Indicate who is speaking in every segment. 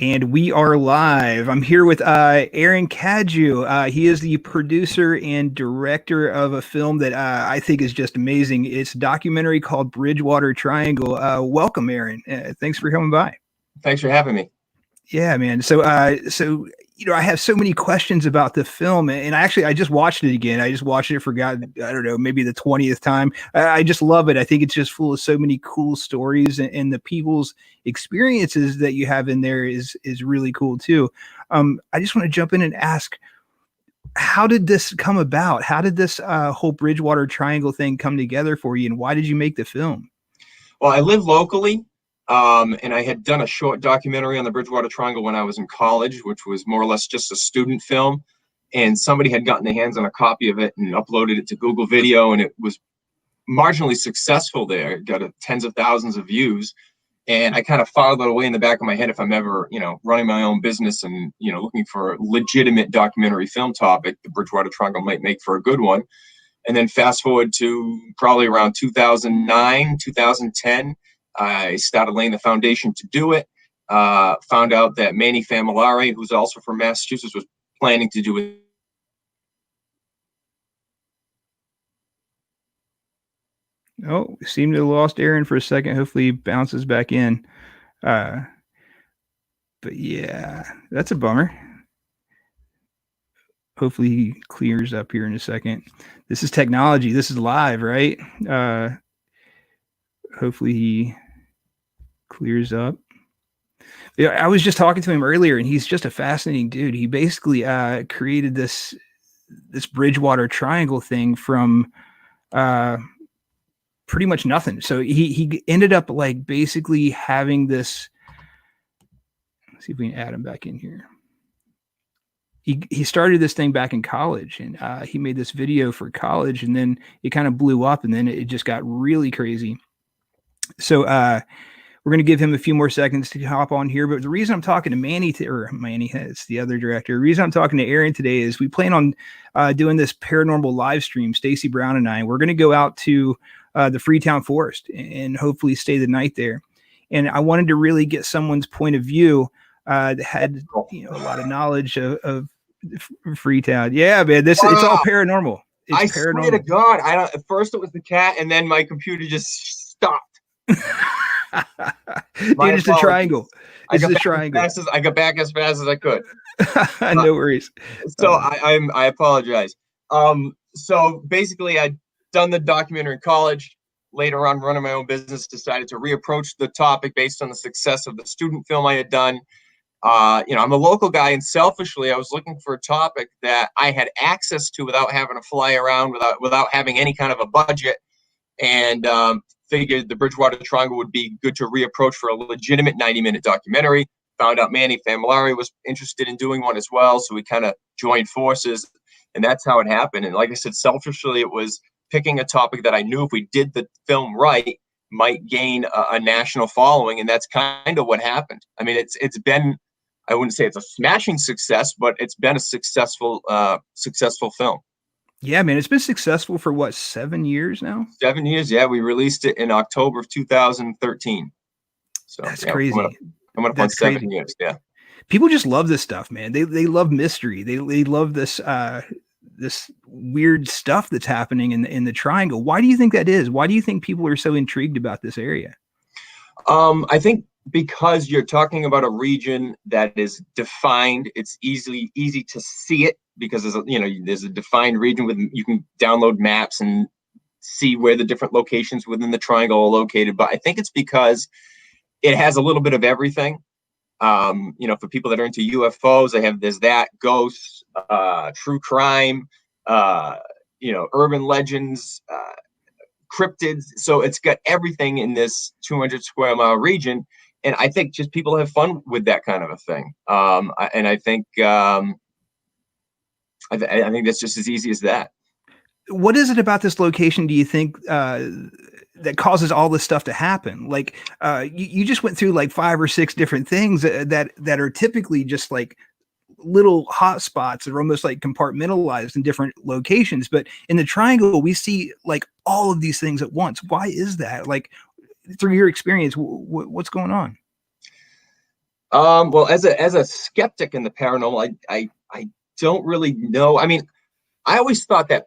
Speaker 1: And we are live. I'm here with Aaron Cadieux. He is the producer and director of a film that I think is just amazing. It's a documentary called Bridgewater Triangle. Welcome, Aaron. Thanks for coming by.
Speaker 2: Thanks for having me.
Speaker 1: Yeah, man. So I have so many questions about the film, and I just watched it again. I just watched it for I don't know, maybe the 20th time. I just love it. I think it's just full of so many cool stories, and the people's experiences that you have in there is really cool too. I just want to jump in and ask, how did this come about? How did this whole Bridgewater Triangle thing come together for you, and why did you make the film?
Speaker 2: Well, I live locally. And I had done a short documentary on the Bridgewater Triangle when I was in college, which was more or less just a student film. And somebody had gotten their hands on a copy of it and uploaded it to Google Video, and it was marginally successful there. It got tens of thousands of views. And I kind of filed it away in the back of my head, if I'm ever, running my own business and, looking for a legitimate documentary film topic, the Bridgewater Triangle might make for a good one. And then fast forward to probably around 2009, 2010. I started laying the foundation to do it. Found out that Manny Familari, who's also from Massachusetts, was planning to do it.
Speaker 1: Oh, we seem to have lost Aaron for a second. Hopefully he bounces back in. But yeah, that's a bummer. Hopefully he clears up here in a second. This is technology. This is live, right? Hopefully he clears up. Yeah, I was just talking to him earlier, and he's just a fascinating dude. He basically created this Bridgewater Triangle thing from pretty much nothing. So he ended up like basically having this. Let's see if we can add him back in here. He started this thing back in college, and he made this video for college, and then it kind of blew up, and then it just got really crazy. So we're going to give him a few more seconds to hop on here. But the reason I'm talking to Manny, it's the other director. The reason I'm talking to Aaron today is we plan on doing this paranormal live stream, Stacy Brown and I. We're going to go out to the Freetown Forest and hopefully stay the night there. And I wanted to really get someone's point of view that had a lot of knowledge of Freetown. Yeah, man, it's all paranormal. It's paranormal.
Speaker 2: Swear to God, at first it was the cat, and then my computer just stopped.
Speaker 1: Dude, it's a triangle. It's a triangle.
Speaker 2: I got back as fast as I could.
Speaker 1: No worries.
Speaker 2: So I apologize. So basically, I'd done the documentary in college. Later on, running my own business, decided to reapproach the topic based on the success of the student film I had done. I'm a local guy, and selfishly, I was looking for a topic that I had access to without having to fly around, without having any kind of a budget, and figured the Bridgewater Triangle would be good to reapproach for a legitimate 90-minute documentary. Found out Manny Familari was interested in doing one as well, so we kind of joined forces, and that's how it happened. And like I said, selfishly, it was picking a topic that I knew if we did the film right, might gain a national following, and that's kind of what happened. I mean, it's been, I wouldn't say it's a smashing success, but it's been a successful film.
Speaker 1: Yeah, man, it's been successful for what, 7 years now?
Speaker 2: 7 years, yeah. We released it in October of 2013. So
Speaker 1: that's crazy.
Speaker 2: Coming up on 7 years, yeah.
Speaker 1: People just love this stuff, man. They love mystery. They love this this weird stuff that's happening in the triangle. Why do you think that is? Why do you think people are so intrigued about this area?
Speaker 2: I think because you're talking about a region that is defined. It's easy to see it because there's a defined region with, you can download maps and see where the different locations within the triangle are located. But I think it's because it has a little bit of everything. For people that are into UFOs, there's that, ghosts, true crime, urban legends, cryptids. So it's got everything in this 200 square mile region. And I think just people have fun with that kind of a thing. I think that's just as easy as that.
Speaker 1: What is it about this location, do you think, that causes all this stuff to happen? Like, you just went through like 5 or 6 different things that are typically just like little hot spots that are almost like compartmentalized in different locations. But in the triangle, we see like all of these things at once. Why is that? Like, through your experience, what's going on?
Speaker 2: Well, as a skeptic in the paranormal, I don't really know. I mean, I always thought that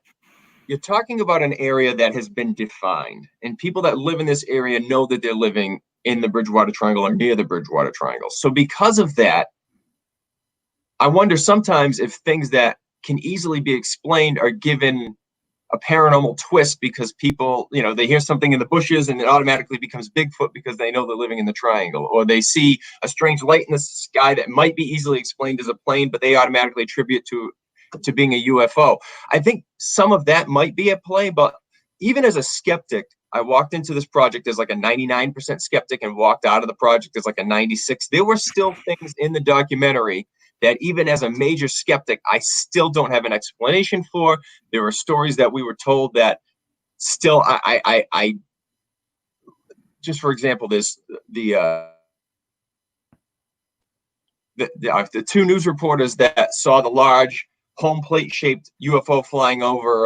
Speaker 2: you're talking about an area that has been defined, and people that live in this area know that they're living in the Bridgewater Triangle or near the Bridgewater Triangle. So because of that, I wonder sometimes if things that can easily be explained are given a paranormal twist because people, they hear something in the bushes and it automatically becomes Bigfoot because they know they're living in the triangle, or they see a strange light in the sky that might be easily explained as a plane, but they automatically attribute to being a UFO. I think some of that might be at play, but even as a skeptic, I walked into this project as like a 99% skeptic and walked out of the project as like a 96. There were still things in the documentary that even as a major skeptic, I still don't have an explanation for. There were stories that we were told that still, I just for example, there's the two news reporters that saw the large home plate shaped UFO flying over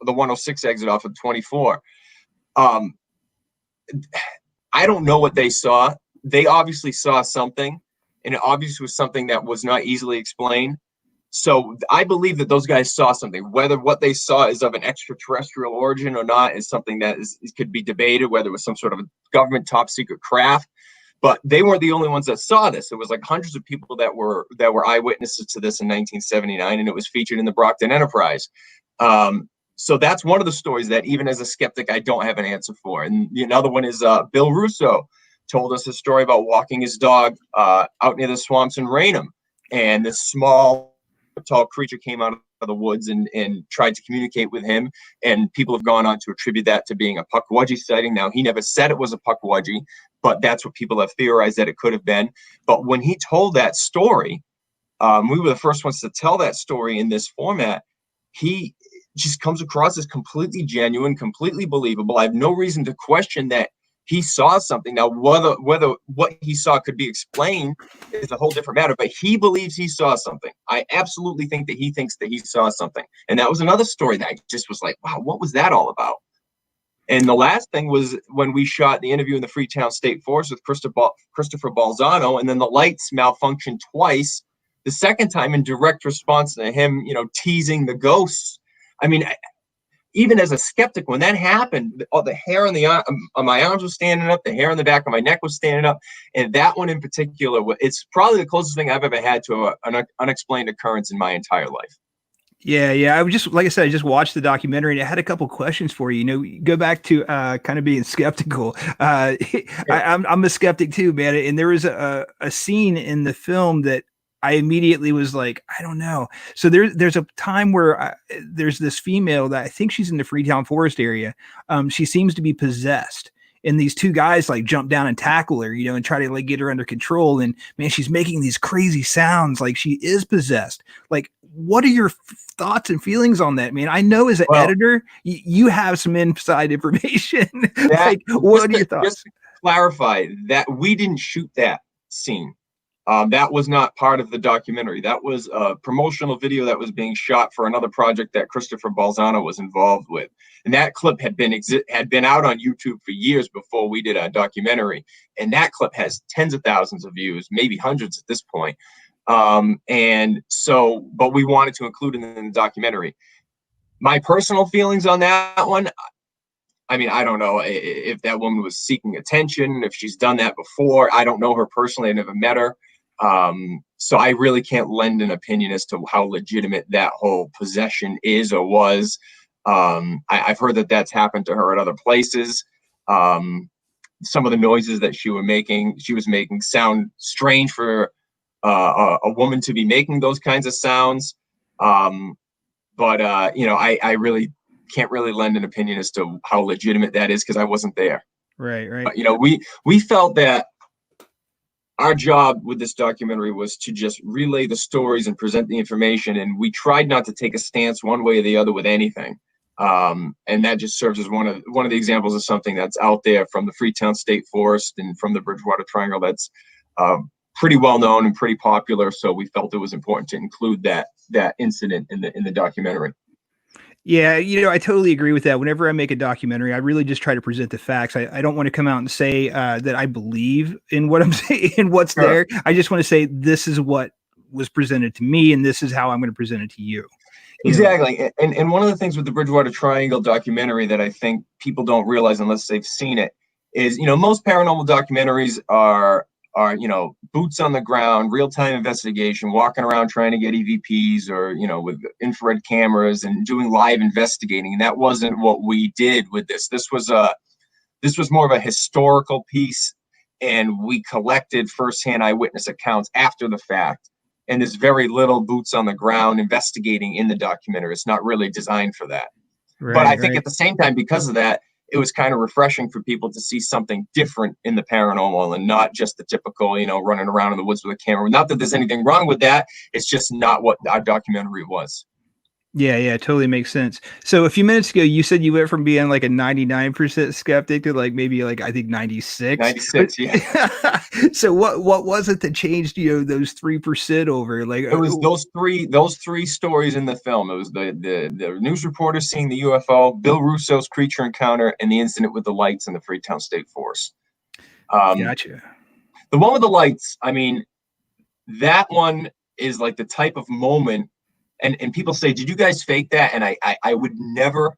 Speaker 2: the 106 exit off of 24. I don't know what they saw. They obviously saw something, and it obviously was something that was not easily explained. So I believe that those guys saw something. Whether what they saw is of an extraterrestrial origin or not is something that could be debated, whether it was some sort of government top secret craft. But they weren't the only ones that saw this. It was like hundreds of people that were eyewitnesses to this in 1979, and it was featured in the Brockton Enterprise. So that's one of the stories that even as a skeptic, I don't have an answer for. And another one is Bill Russo told us a story about walking his dog out near the swamps in Raynham, and this small, tall creature came out of the woods and tried to communicate with him. And people have gone on to attribute that to being a Pukwudgie sighting. Now, he never said it was a Pukwudgie, but that's what people have theorized that it could have been. But when he told that story, we were the first ones to tell that story in this format. He just comes across as completely genuine, completely believable. I have no reason to question that he saw something. Now, whether what he saw could be explained is a whole different matter, but he believes he saw something. I absolutely think that he thinks that he saw something. And that was another story that I just was like, wow, what was that all about? And the last thing was when we shot the interview in the Freetown State Forest with Christopher Balzano, and then the lights malfunctioned twice. The second time in direct response to him, teasing the ghosts. I mean, even as a skeptic, when that happened, all the hair on my arms was standing up, the hair on the back of my neck was standing up, and that one in particular, it's probably the closest thing I've ever had to an unexplained occurrence in my entire life.
Speaker 1: Yeah. I was just, like I said, I just watched the documentary and I had a couple questions for you. Go back to kind of being skeptical. I'm a skeptic too, man. And there was a scene in the film that I immediately was like, I don't know. So there's a time where there's this female that I think she's in the Freetown Forest area. She seems to be possessed. And these two guys like jump down and tackle her, and try to like get her under control. And man, she's making these crazy sounds like she is possessed. Like, what are your thoughts and feelings on that, man? I know as an editor, you have some inside information. Like, what are your thoughts?
Speaker 2: Just to clarify that we didn't shoot that scene. That was not part of the documentary. That was a promotional video that was being shot for another project that Christopher Balzano was involved with. And that clip had been out on YouTube for years before we did a documentary. And that clip has tens of thousands of views, maybe hundreds at this point. And so, but we wanted to include it in the documentary. My personal feelings on that one, I mean, I don't know if that woman was seeking attention, if she's done that before. I don't know her personally. I never met her. So I really can't lend an opinion as to how legitimate that whole possession is or was. I've heard that that's happened to her at other places. Some of the noises that she was making sound strange for a woman to be making those kinds of sounds. But I really can't really lend an opinion as to how legitimate that is because I wasn't there.
Speaker 1: Right.
Speaker 2: But, we felt that our job with this documentary was to just relay the stories and present the information, and we tried not to take a stance one way or the other with anything. And that just serves as one of the examples of something that's out there from the Freetown State Forest and from the Bridgewater Triangle that's pretty well known and pretty popular. So we felt it was important to include that incident in the documentary.
Speaker 1: Yeah, I totally agree with that. Whenever I make a documentary, I really just try to present the facts. I don't want to come out and say that I believe in what I'm saying and what's
Speaker 2: Sure.
Speaker 1: there. I just want to say this is what was presented to me, and this is how I'm going to present it to you.
Speaker 2: Exactly. And one of the things with the Bridgewater Triangle documentary that I think people don't realize unless they've seen it is, most paranormal documentaries are, boots on the ground, real-time investigation, walking around trying to get EVPs or, with infrared cameras and doing live investigating. And that wasn't what we did with this. This was more of a historical piece, and we collected firsthand eyewitness accounts after the fact. And there's very little boots on the ground investigating in the documentary. It's not really designed for that. But I think at the same time, because of that, it was kind of refreshing for people to see something different in the paranormal and not just the typical, running around in the woods with a camera. Not that there's anything wrong with that. It's just not what our documentary was.
Speaker 1: Yeah, totally makes sense. So a few minutes ago, you said you went from being like a 99% skeptic to like maybe like I think 96.
Speaker 2: 96, yeah.
Speaker 1: So what was it that changed, those 3% over? Like
Speaker 2: it was those three stories in the film. It was the news reporter seeing the UFO, Bill Russo's creature encounter, and the incident with the lights in the Freetown State Forest.
Speaker 1: Gotcha.
Speaker 2: The one with the lights, I mean, that one is like the type of moment. And people say, did you guys fake that? And I would never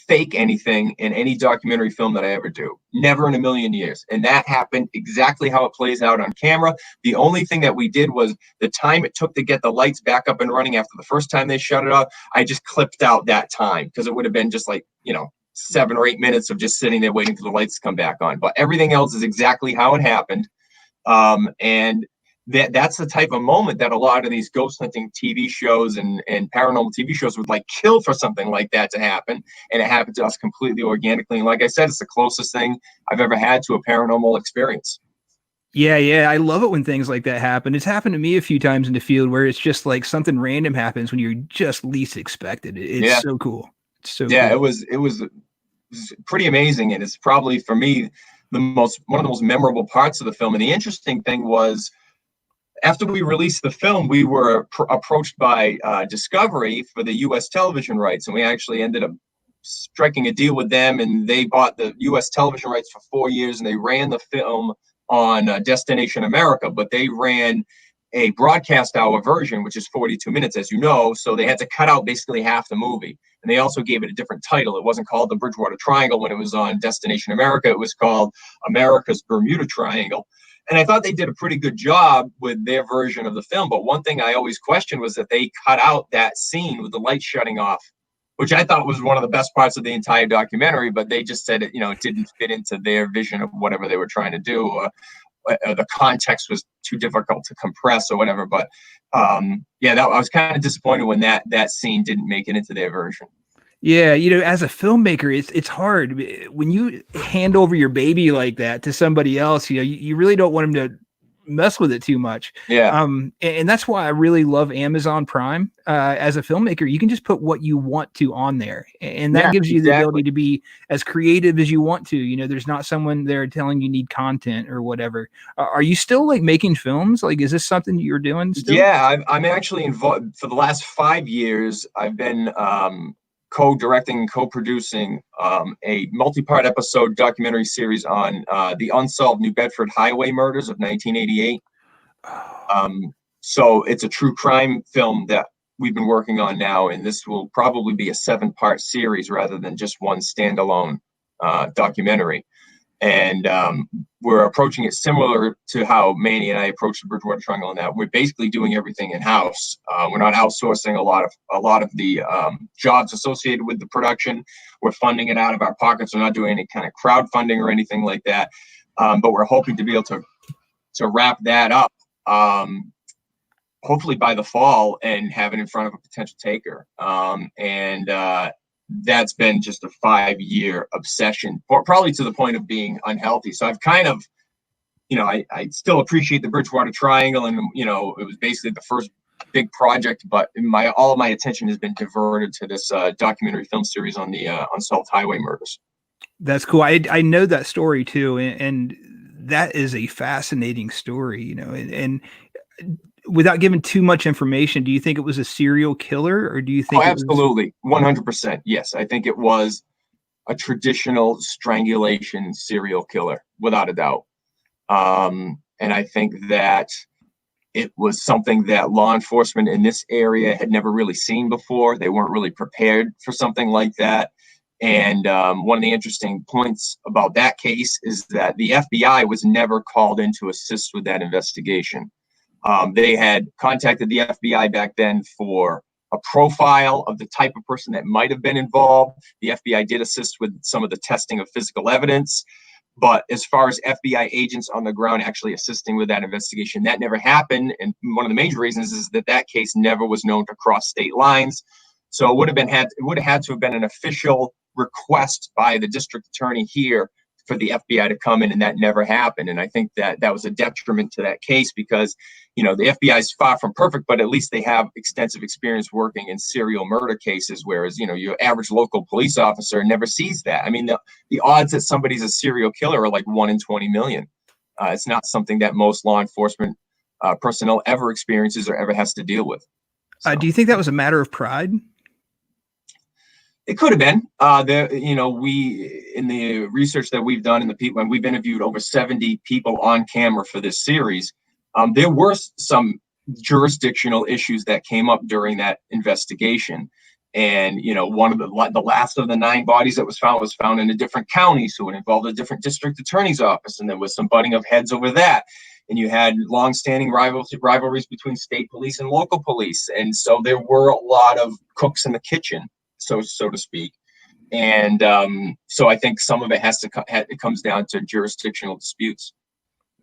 Speaker 2: fake anything in any documentary film that I ever do. Never in a million years. And that happened exactly how it plays out on camera. The only thing that we did was the time it took to get the lights back up and running after the first time they shut it off. I just clipped out that time because it would have been just like, 7 or 8 minutes of just sitting there waiting for the lights to come back on. But everything else is exactly how it happened. And that's the type of moment that a lot of these ghost hunting TV shows and paranormal TV shows would like kill for something like that to happen. And it happened to us completely organically. And like I said, it's the closest thing I've ever had to a paranormal experience.
Speaker 1: Yeah. I love it when things like that happen. It's happened to me a few times in the field where it's just like something random happens when you're just least expected. It's so cool. It's so cool.
Speaker 2: It was pretty amazing. And it's probably for me, one of the most memorable parts of the film. And the interesting thing was, after we released the film, we were approached by Discovery for the U.S. television rights, and we actually ended up striking a deal with them, and they bought the U.S. television rights for 4 years, and they ran the film on Destination America, but they ran a broadcast hour version, which is 42 minutes, as you know, so they had to cut out basically half the movie. And they also gave it a different title. It wasn't called the Bridgewater Triangle when it was on Destination America. It was called America's Bermuda Triangle. And I thought they did a pretty good job with their version of the film. But one thing I always questioned was that they cut out that scene with the lights shutting off, which I thought was one of the best parts of the entire documentary. But they just said it didn't fit into their vision of whatever they were trying to do. The context was too difficult to compress or whatever. But I was kind of disappointed when that scene didn't make it into their version.
Speaker 1: Yeah, as a filmmaker, it's hard when you hand over your baby like that to somebody else. You really don't want them to mess with it too much.
Speaker 2: Yeah.
Speaker 1: And that's why I really love Amazon Prime. As a filmmaker, you can just put what you want to on there, and that gives you the ability to be as creative as you want to. There's not someone there telling you need content or whatever. Are you still like making films? Like, is this something you're doing still?
Speaker 2: Yeah, I'm actually involved. For the last 5 years, I've been co-directing and co-producing a multi-part episode documentary series on the unsolved New Bedford highway murders of 1988. So it's a true crime film that we've been working on now, and this will probably be a 7-part series rather than just one standalone documentary. And we're approaching it similar to how Manny and I approached the Bridgewater Triangle, in that we're basically doing everything in house. We're not outsourcing a lot of the jobs associated with the production. We're funding it out of our pockets. We're not doing any kind of crowdfunding or anything like that. But we're hoping to be able to wrap that up, hopefully by the fall, and have it in front of a potential taker. That's been just a 5-year obsession, probably to the point of being unhealthy. So I've kind of, I still appreciate the Bridgewater Triangle, and it was basically the first big project, but all of my attention has been diverted to this documentary film series on the unsolved highway murders.
Speaker 1: That's cool. I know that story too, and that is a fascinating story. And without giving too much information, do you think it was a serial killer, or do you think
Speaker 2: absolutely, 100%? Yes, I think it was a traditional strangulation serial killer, without a doubt. And I think that it was something that law enforcement in this area had never really seen before. They weren't really prepared for something like that. And one of the interesting points about that case is that the FBI was never called in to assist with that investigation. They had contacted the FBI back then for a profile of the type of person that might have been involved. The FBI did assist with some of the testing of physical evidence. But as far as FBI agents on the ground actually assisting with that investigation, that never happened. And one of the major reasons is that that case never was known to cross state lines. So it would have had to have been an official request by the district attorney here for the FBI to come in, and that never happened. And I think that that was a detriment to that case because, the FBI is far from perfect, but at least they have extensive experience working in serial murder cases, whereas, your average local police officer never sees that. I mean, the odds that somebody's a serial killer are like 1 in 20 million. It's not something that most law enforcement personnel ever experiences or ever has to deal with. So.
Speaker 1: Do you think that was a matter of pride?
Speaker 2: It could have been. We in the research that we've done, and the people, and we've interviewed over 70 people on camera for this series. There were some jurisdictional issues that came up during that investigation, and one of the last of the 9 bodies that was found in a different county, so it involved a different district attorney's office, and there was some butting of heads over that. And you had long-standing rivalries between state police and local police, and so there were a lot of cooks in the kitchen, so to speak. And so I think some of it it comes down to jurisdictional disputes.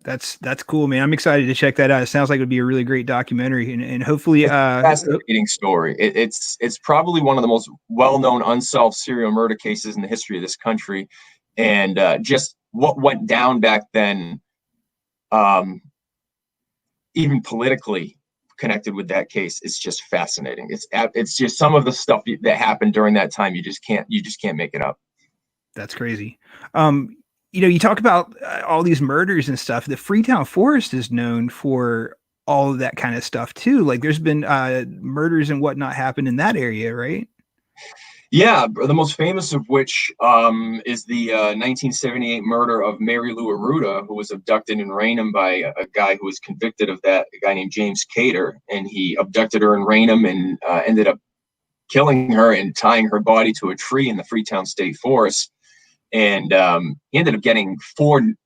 Speaker 1: That's cool, man. I'm excited to check that out. It sounds like it would be a really great documentary, and hopefully
Speaker 2: it's a fascinating story. It's probably one of the most well-known unsolved serial murder cases in the history of this country. And just what went down back then, even politically connected with that case, is just fascinating. It's just some of the stuff that happened during that time. You just can't make it up.
Speaker 1: That's crazy. You talk about all these murders and stuff. The Freetown Forest is known for all of that kind of stuff too. Like there's been murders and whatnot happen in that area, right?
Speaker 2: Yeah, the most famous of which is the 1978 murder of Mary Lou Arruda, who was abducted in Raynham by a guy who was convicted of that, a guy named James Cater, and he abducted her in Raynham and ended up killing her and tying her body to a tree in the Freetown State Forest. And he ended up getting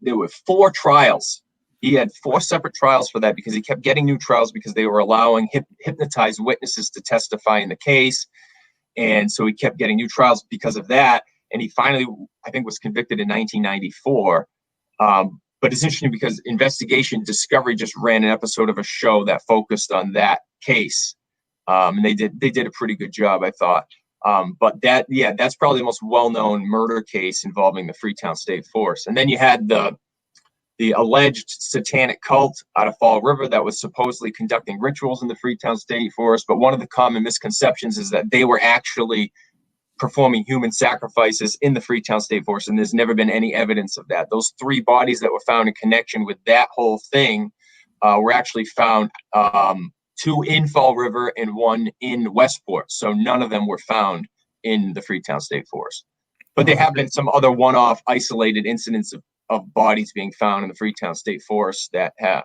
Speaker 2: there were 4 trials. He had 4 separate trials for that because he kept getting new trials because they were allowing hypnotized witnesses to testify in the case. And so he kept getting new trials because of that. And he finally, I think, was convicted in 1994. But it's interesting because Investigation Discovery just ran an episode of a show that focused on that case. And they did a pretty good job, I thought. But that's probably the most well-known murder case involving the Freetown State Forest. And then you had the alleged Satanic Cult out of Fall River that was supposedly conducting rituals in the Freetown State Forest. But one of the common misconceptions is that they were actually performing human sacrifices in the Freetown State Forest, and there's never been any evidence of that. Those 3 bodies that were found in connection with that whole thing were actually found, 2 in Fall River and 1 in Westport. So none of them were found in the Freetown State Forest. But there have been some other one-off isolated incidents of bodies being found in the Freetown State Forest that have,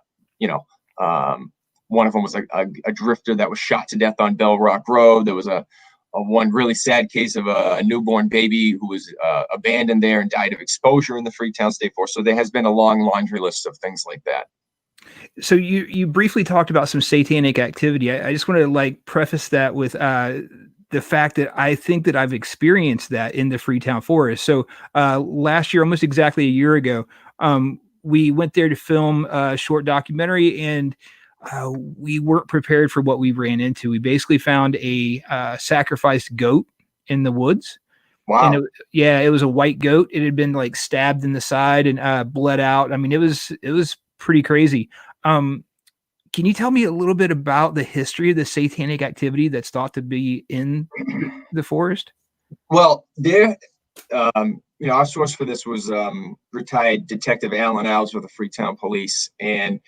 Speaker 2: one of them was a drifter that was shot to death on Bell Rock Road. There was a one really sad case of a newborn baby who was abandoned there and died of exposure in the Freetown State Forest. So there has been a long laundry list of things like that.
Speaker 1: So you briefly talked about some satanic activity. I just want to preface that with the fact that I think that I've experienced that in the Freetown Forest. So last year, almost exactly a year ago, we went there to film a short documentary, and we weren't prepared for what we ran into. We basically found a sacrificed goat in the woods.
Speaker 2: Wow.
Speaker 1: And it was a white goat. It had been stabbed in the side and bled out. I mean, it was pretty crazy. Can you tell me a little bit about the history of the satanic activity that's thought to be in the forest?
Speaker 2: Well, our source for this was retired Detective Alan Alves with the Freetown Police, and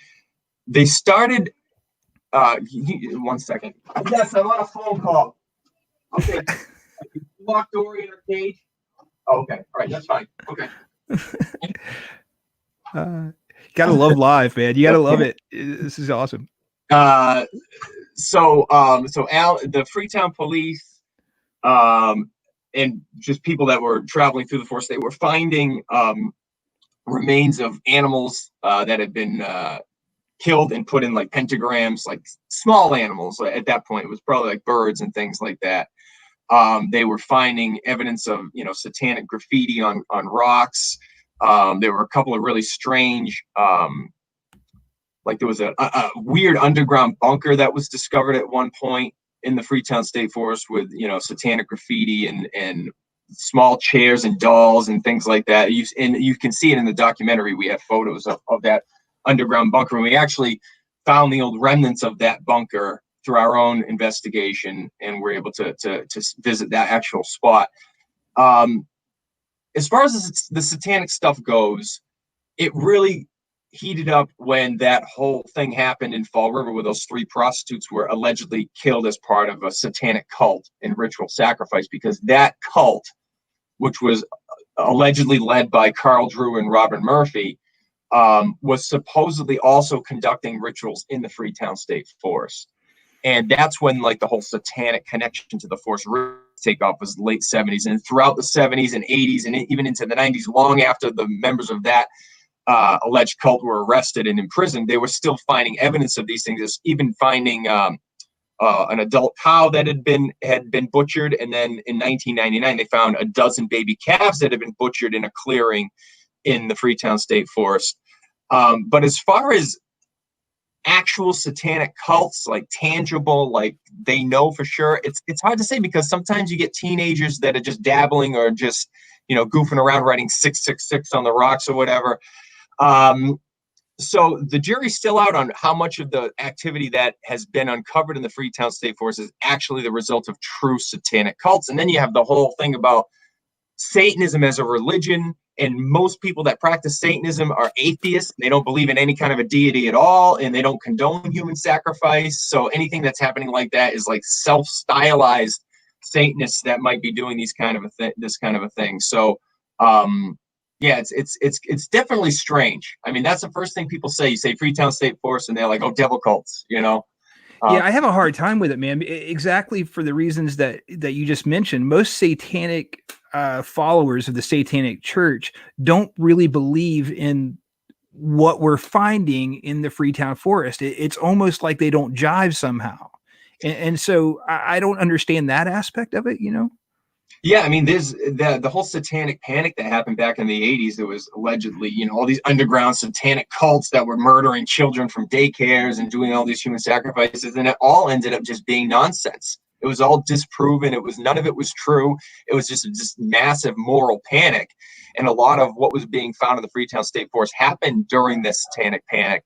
Speaker 2: they started 1 second. Yes, I'm on a phone call. Okay. Locked door in her cage. Okay. All right. That's fine. Okay.
Speaker 1: Gotta love live, man. You gotta love it. This is awesome.
Speaker 2: So the Freetown police, and just people that were traveling through the forest, they were finding remains of animals that had been killed and put in like pentagrams, like small animals. At that point, it was probably like birds and things like that. They were finding evidence of, satanic graffiti on rocks. There were a couple of really strange, like there was a weird underground bunker that was discovered at one point in the Freetown State Forest with, satanic graffiti and small chairs and dolls and things like that. And you can see it in the documentary. We have photos of that underground bunker, and we actually found the old remnants of that bunker through our own investigation, and we're able to visit that actual spot. As far as the satanic stuff goes, it really heated up when that whole thing happened in Fall River, where those 3 prostitutes were allegedly killed as part of a satanic cult and ritual sacrifice, because that cult, which was allegedly led by Carl Drew and Robert Murphy, was supposedly also conducting rituals in the Freetown State Forest. And that's when like the whole satanic connection to the forest really take off, was late 70s. And throughout the 70s and 80s and even into the 90s, long after the members of that alleged cult were arrested and imprisoned, they were still finding evidence of these things, even finding an adult cow that had been butchered. And then in 1999, they found a dozen baby calves that had been butchered in a clearing in the Freetown State Forest. But as far as actual satanic cults, like tangible, like they know for sure, it's hard to say, because sometimes you get teenagers that are just dabbling or just, goofing around writing 666 on the rocks or whatever. So the jury's still out on how much of the activity that has been uncovered in the Freetown State Forest is actually the result of true satanic cults. And then you have the whole thing about Satanism as a religion, and most people that practice Satanism are atheists. They don't believe in any kind of a deity at all, and they don't condone human sacrifice. So anything that's happening like that is like self-stylized Satanists that might be doing this kind of a thing. So yeah, it's definitely strange. I mean, that's the first thing people say. You say Freetown State Forest, and they're like, "Oh, devil cults,"
Speaker 1: Yeah, I have a hard time with it, man. Exactly for the reasons that you just mentioned. Most satanic followers of the Satanic Church don't really believe in what we're finding in the Freetown Forest. It's almost like they don't jive somehow, and so I don't understand that aspect of it.
Speaker 2: Yeah, I mean, there's the whole satanic panic that happened back in the 80s. There was allegedly, all these underground satanic cults that were murdering children from daycares and doing all these human sacrifices, and it all ended up just being nonsense. It was all disproven. None of it was true. It was just massive moral panic, and a lot of what was being found in the Freetown State Forest happened during this satanic panic.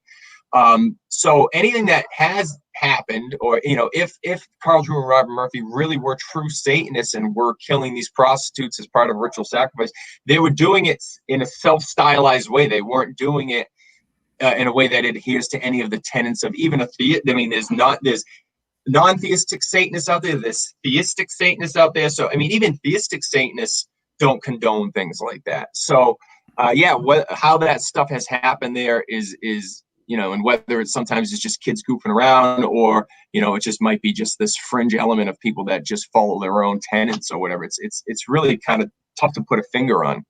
Speaker 2: So anything that has happened, or if Carl Drew and Robert Murphy really were true Satanists and were killing these prostitutes as part of ritual sacrifice, they were doing it in a self-stylized way. They weren't doing it in a way that adheres to any of the tenets of even a theist. I mean, there's non-theistic Satanists out there. There's theistic Satanists out there. So I mean, even theistic Satanists don't condone things like that. So yeah, how that stuff has happened there is and whether it's sometimes it's just kids goofing around, or it just might be just this fringe element of people that just follow their own tenets or whatever. It's really kind of tough to put a finger on.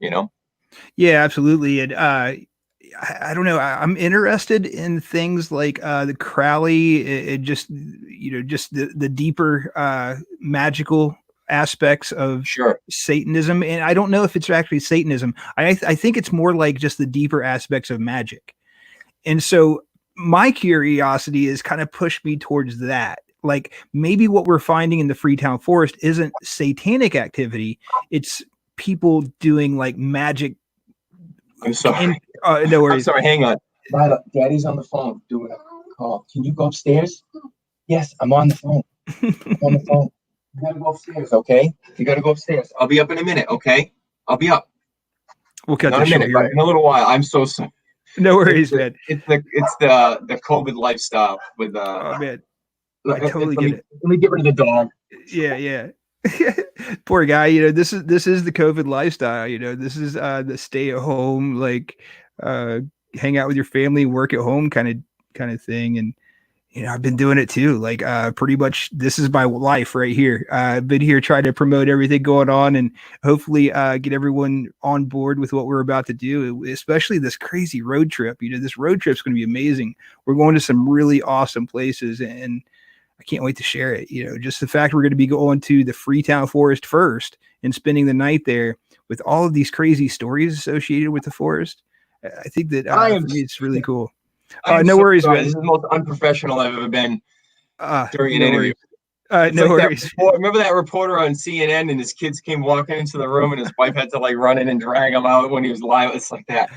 Speaker 1: Yeah, absolutely. And I don't know. I'm interested in things like the Crowley, just the deeper magical aspects of Satanism. And I don't know if it's actually Satanism. I think it's more like just the deeper aspects of magic. And so my curiosity is kind of pushed me towards that. Like maybe what we're finding in the Freetown Forest isn't satanic activity. It's people doing like magic.
Speaker 2: I'm sorry.
Speaker 1: No worries.
Speaker 2: I'm sorry. Hang on. Lila, Daddy's on the phone doing a call. Can you go upstairs? Yes, I'm on the phone. I'm on the phone. You gotta go upstairs, okay? You gotta go upstairs. I'll be up in a minute, okay? I'll be up.
Speaker 1: We'll cut
Speaker 2: Not a minute, but in a little while. I'm so sorry.
Speaker 1: No worries, man.
Speaker 2: It's the COVID lifestyle with
Speaker 1: oh man. I totally get it.
Speaker 2: Let me get rid of the dog.
Speaker 1: Yeah, yeah. Poor guy. You know, this is the COVID lifestyle. You know, this is the stay at home, like hang out with your family, work at home kind of thing. And you know, I've been doing it too. Like pretty much this is my life right here. I've been here trying to promote everything going on and hopefully get everyone on board with what we're about to do, especially this crazy road trip. You know, this road trip's going to be amazing. We're going to some really awesome places and I can't wait to share it. You know, just the fact we're going to be going to the Freetown Forest first and spending the night there with all of these crazy stories associated with the forest. I think that for me, it's really cool. No worries, man.
Speaker 2: This is the most unprofessional I've ever been during an interview.
Speaker 1: No worries.
Speaker 2: Remember that reporter on CNN and his kids came walking into the room and his wife had to like run in and drag him out when he was live. It's like that.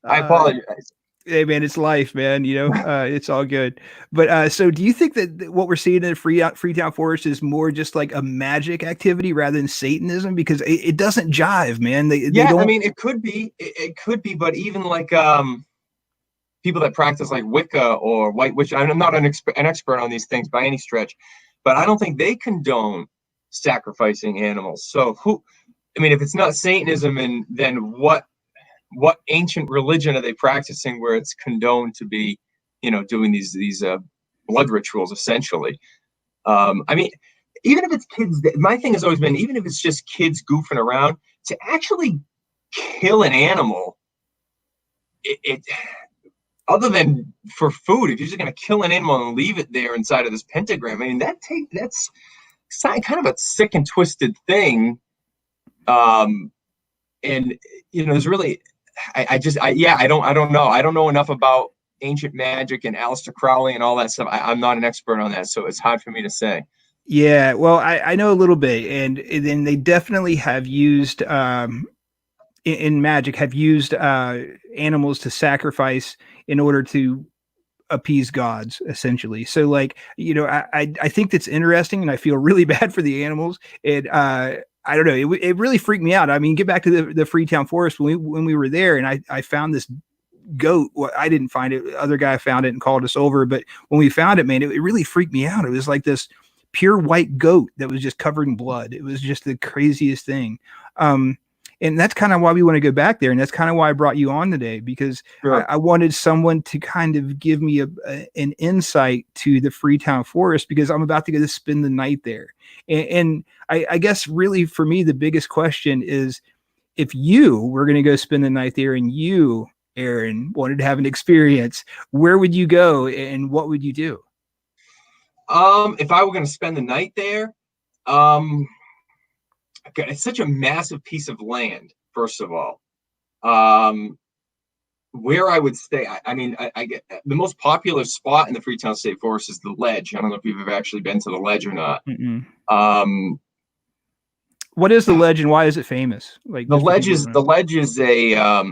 Speaker 2: I apologize.
Speaker 1: Hey man, it's life, man. You know, it's all good. But so do you think that what we're seeing in Freetown Forest is more just like a magic activity rather than Satanism? Because it doesn't jive, man. They don't...
Speaker 2: I mean, it could be, but even like people that practice like Wicca or White Witch, I'm not an expert on these things by any stretch, but I don't think they condone sacrificing animals. So if it's not Satanism, and then what ancient religion are they practicing where it's condoned to be, you know, doing these blood rituals essentially? I mean, even if it's kids, my thing has always been, even if it's just kids goofing around, to actually kill an animal, it other than for food, if you're just going to kill an animal and leave it there inside of this pentagram, I mean, that's kind of a sick and twisted thing. And you know, there's really, I don't know. I don't know enough about ancient magic and Aleister Crowley and all that stuff. I'm not an expert on that, so it's hard for me to say.
Speaker 1: Yeah, well, I know a little bit, and then they definitely have used in magic have used animals to sacrifice in order to appease gods, essentially. So, like, you know, I think that's interesting, and I feel really bad for the animals. And I don't know, it really freaked me out. I mean, get back to the Freetown Forest when we were there, and I found this goat. Well, I didn't find it. Other guy found it and called us over. But when we found it, man, it really freaked me out. It was like this pure white goat that was just covered in blood. It was just the craziest thing. And that's kind of why we want to go back there. And that's kind of why I brought you on today, because
Speaker 2: Sure.
Speaker 1: I wanted someone to kind of give me an insight to the Freetown Forest, because I'm about to go to spend the night there. And I guess really for me, the biggest question is, if you were going to go spend the night there and you, Aaron, wanted to have an experience, where would you go and what would you do?
Speaker 2: If I were going to spend the night there, it's such a massive piece of land, first of all. Where I would stay, I get the most popular spot in the Freetown State Forest is the Ledge. I don't know if you've ever actually been to the Ledge or not.
Speaker 1: What is the Ledge and why is it famous? Like
Speaker 2: the Ledge is a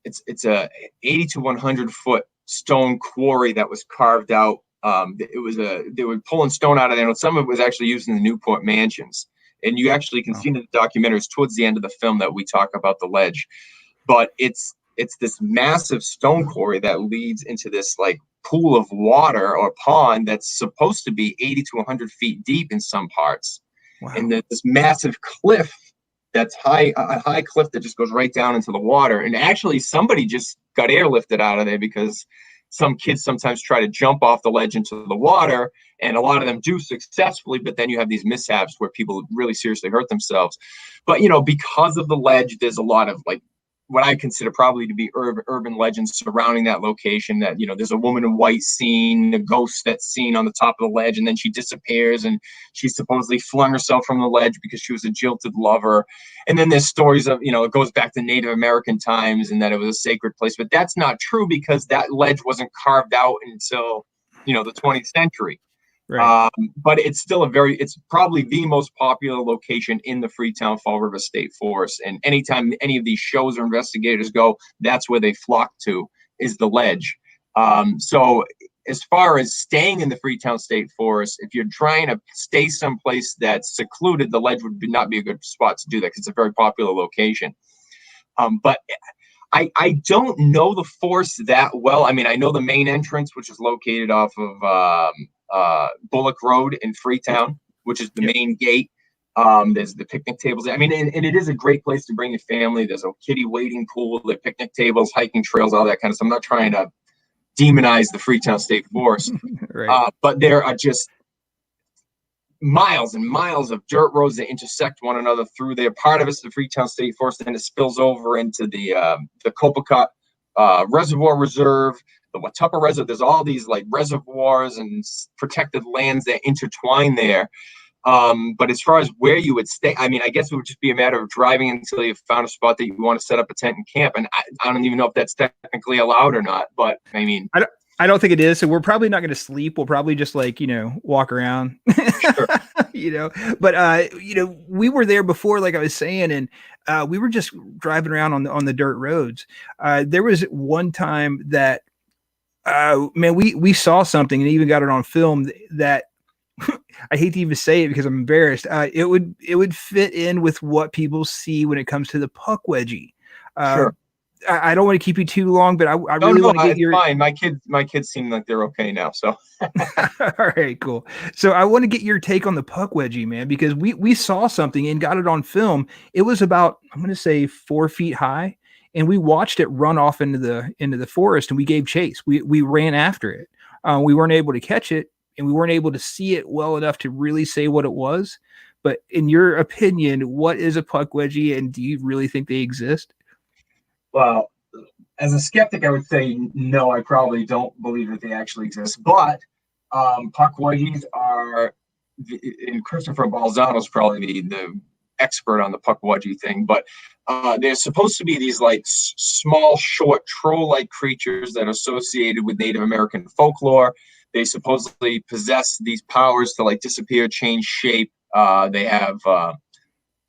Speaker 2: it's a 80 to 100 foot stone quarry that was carved out. They were pulling stone out of there, and some of it was actually used in the Newport mansions. And you actually can see in the documentaries towards the end of the film that we talk about the Ledge. But it's this massive stone quarry that leads into this like pool of water or pond that's supposed to be 80 to 100 feet deep in some parts. Wow. And this massive cliff that's a high cliff that just goes right down into the water. And actually somebody just got airlifted out of there because some kids sometimes try to jump off the ledge into the water, and a lot of them do successfully, but then you have these mishaps where people really seriously hurt themselves. But, you know, because of the ledge, there's a lot of like what I consider probably to be urban legends surrounding that location, that, you know, there's a woman in white seen, a ghost that's seen on the top of the ledge, and then she disappears, and she supposedly flung herself from the ledge because she was a jilted lover. And then there's stories of, you know, it goes back to Native American times and that it was a sacred place, but that's not true because that ledge wasn't carved out until, you know, the 20th century. Right. But it's still it's probably the most popular location in the Freetown Fall River State Forest. And anytime any of these shows or investigators go, that's where they flock to, is the Ledge. So as far as staying in the Freetown State Forest, if you're trying to stay someplace that's secluded, the Ledge would not be a good spot to do that because it's a very popular location. But I don't know the forest that well. I mean, I know the main entrance, which is located off of Bullock Road in Freetown, which is the main gate. There's the picnic tables. I mean, and it is a great place to bring your family. There's a kiddie wading pool, the picnic tables, hiking trails, all that kind of stuff. I'm not trying to demonize the Freetown State Forest,
Speaker 1: Right.
Speaker 2: but there are just miles and miles of dirt roads that intersect one another through there. Part of it's the Freetown State Forest, and it spills over into the Copacabana Reservoir Reserve, the Watuppa Reservoir. There's all these like reservoirs and protected lands that intertwine there. But as far as where you would stay, I mean, I guess it would just be a matter of driving until you found a spot that you want to set up a tent and camp. And I don't even know if that's technically allowed or not, but I mean,
Speaker 1: I don't think it is. So we're probably not going to sleep. We'll probably just like, walk around,
Speaker 2: sure.
Speaker 1: but, we were there before, like I was saying, and, we were just driving around on the dirt roads. There was one time that, man, we saw something and even got it on film that I hate to even say it because I'm embarrassed. It would fit in with what people see when it comes to the puck wedgie.
Speaker 2: Sure.
Speaker 1: I don't want to keep you too long, but I really want to get your.
Speaker 2: Fine. My kids seem like they're okay now. So.
Speaker 1: All right, cool. So I want to get your take on the puck wedgie, man, because we saw something and got it on film. It was about, I'm going to say 4 feet high, and we watched it run off into the forest, and we gave chase. We ran after it. We weren't able to catch it, and we weren't able to see it well enough to really say what it was. But in your opinion, what is a puck wedgie, and do you really think they exist?
Speaker 2: Well, as a skeptic, I would say no. I probably don't believe that they actually exist. But puck wedgies are, and Christopher Balzano is probably the expert on the puck wedgie thing. But they're supposed to be these like small, short troll-like creatures that are associated with Native American folklore. They supposedly possess these powers to like disappear, change shape. They have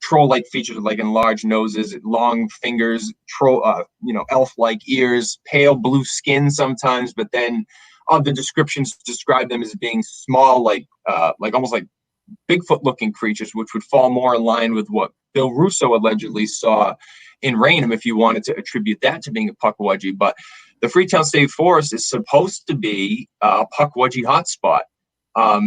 Speaker 2: troll-like features like enlarged noses, long fingers, elf-like ears, pale blue skin sometimes. But then the descriptions describe them as being small, like almost like Bigfoot-looking creatures, which would fall more in line with what Bill Russo allegedly saw in Raynham, if you wanted to attribute that to being a puck wedgie. But the Freetown State Forest is supposed to be a puck wedgie hotspot.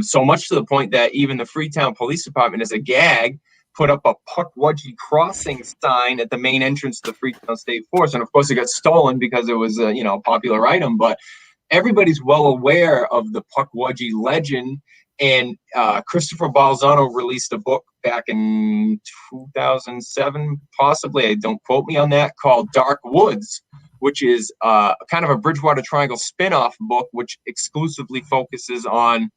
Speaker 2: So much to the point that even the Freetown Police Department, as a gag, put up a puck wedgie crossing sign at the main entrance to the Freetown State Forest. And of course, it got stolen because it was a popular item. But everybody's well aware of the puck wedgie legend. And Christopher Balzano released a book back in 2007, possibly, don't quote me on that, called Dark Woods, which is kind of a Bridgewater Triangle spin-off book, which exclusively focuses on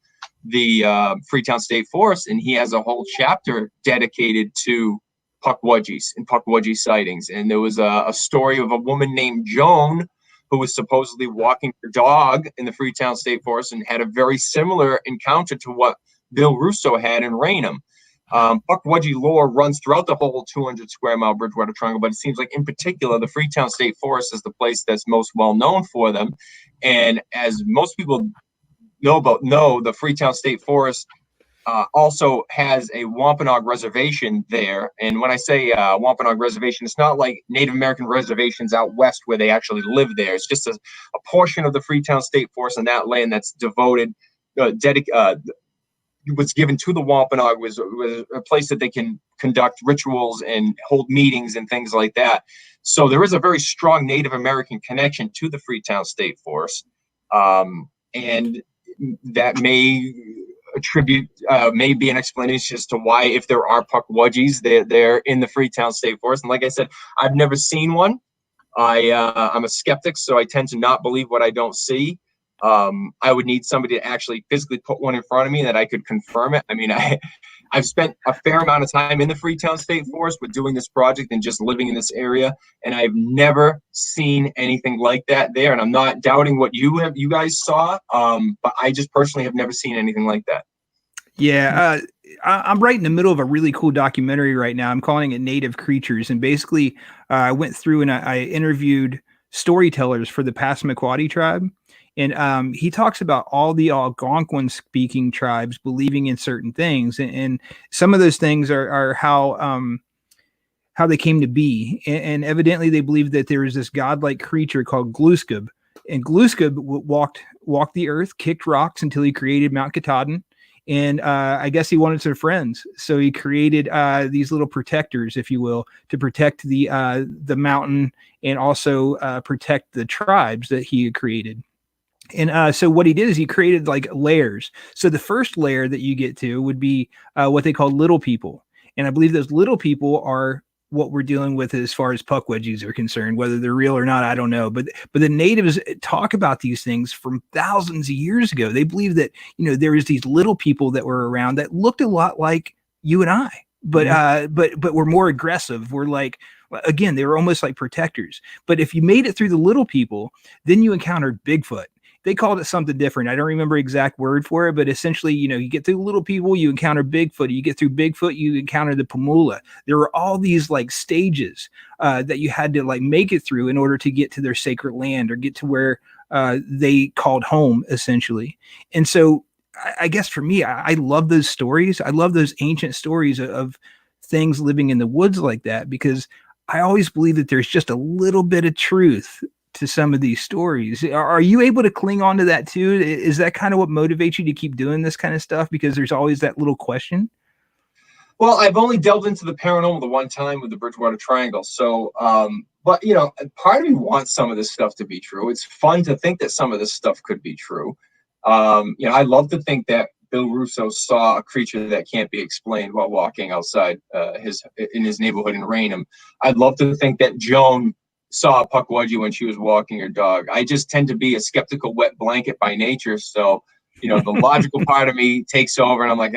Speaker 2: the Freetown State Forest. And he has a whole chapter dedicated to puck wedgies and puck wedgie sightings. And there was a story of a woman named Joan who was supposedly walking her dog in the Freetown State Forest and had a very similar encounter to what Bill Russo had in Raynham. Puck wedgie lore runs throughout the whole 200 square mile Bridgewater Triangle, but it seems like in particular the Freetown State Forest is the place that's most well known for them. And as most people know, the Freetown State Forest also has a Wampanoag reservation there. And when I say Wampanoag reservation, it's not like Native American reservations out west where they actually live there. It's just a portion of the Freetown State Forest and that land that's devoted, was given to the Wampanoag, was a place that they can conduct rituals and hold meetings and things like that. So there is a very strong Native American connection to the Freetown State Forest. And that may be an explanation as to why, if there are puck wedgies, they're in the Freetown State Forest. And like I said, I've never seen one. I'm a skeptic, so I tend to not believe what I don't see. I would need somebody to actually physically put one in front of me that I could confirm it. I mean, I've spent a fair amount of time in the Freetown State Forest with doing this project and just living in this area, and I've never seen anything like that there. And I'm not doubting what you guys saw, but I just personally have never seen anything like that.
Speaker 1: Yeah, I'm right in the middle of a really cool documentary right now. I'm calling it Native Creatures, and basically, I went through and I interviewed storytellers for the Passamaquoddy tribe. And he talks about all the Algonquin speaking tribes believing in certain things. And some of those things are how they came to be. And evidently they believe that there is this godlike creature called Gluskab. And Gluska walked the earth, kicked rocks until he created Mount Katahdin. And I guess he wanted some friends, so he created these little protectors, if you will, to protect the mountain and also protect the tribes that he had created. And so what he did is he created like layers. So the first layer that you get to would be what they call little people. And I believe those little people are what we're dealing with as far as puck wedgies are concerned. Whether they're real or not, I don't know. But the natives talk about these things from thousands of years ago. They believe that, there was these little people that were around that looked a lot like you and I, but were more aggressive. We're like, again, they were almost like protectors. But if you made it through the little people, then you encountered Bigfoot. They called it something different. I don't remember exact word for it, but essentially, you get through little people, you encounter Bigfoot. You get through Bigfoot, you encounter the Pamula. There were all these like stages that you had to like make it through in order to get to their sacred land or get to where they called home, essentially. And so I guess for me, I love those stories. I love those ancient stories of things living in the woods like that, because I always believe that there's just a little bit of truth to some of these stories. Are you able to cling on to that too? Is that kind of what motivates you to keep doing this kind of stuff? Because there's always that little question.
Speaker 2: Well, I've only delved into the paranormal the one time with the Bridgewater Triangle. So, but part of me wants some of this stuff to be true. It's fun to think that some of this stuff could be true. I love to think that Bill Russo saw a creature that can't be explained while walking outside in his neighborhood in Raynham. I'd love to think that Joan saw a puck wedgie when she was walking her dog. I just tend to be a skeptical wet blanket by nature. So, the logical part of me takes over and I'm like,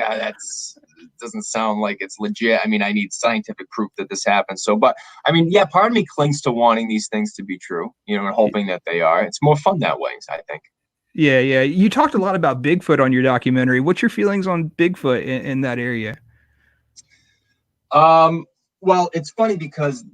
Speaker 2: doesn't sound like it's legit. I mean, I need scientific proof that this happened. So, but I mean, yeah, part of me clings to wanting these things to be true, and hoping that they are. It's more fun that way, I think.
Speaker 1: Yeah. You talked a lot about Bigfoot on your documentary. What's your feelings on Bigfoot in that area?
Speaker 2: Well, it's funny because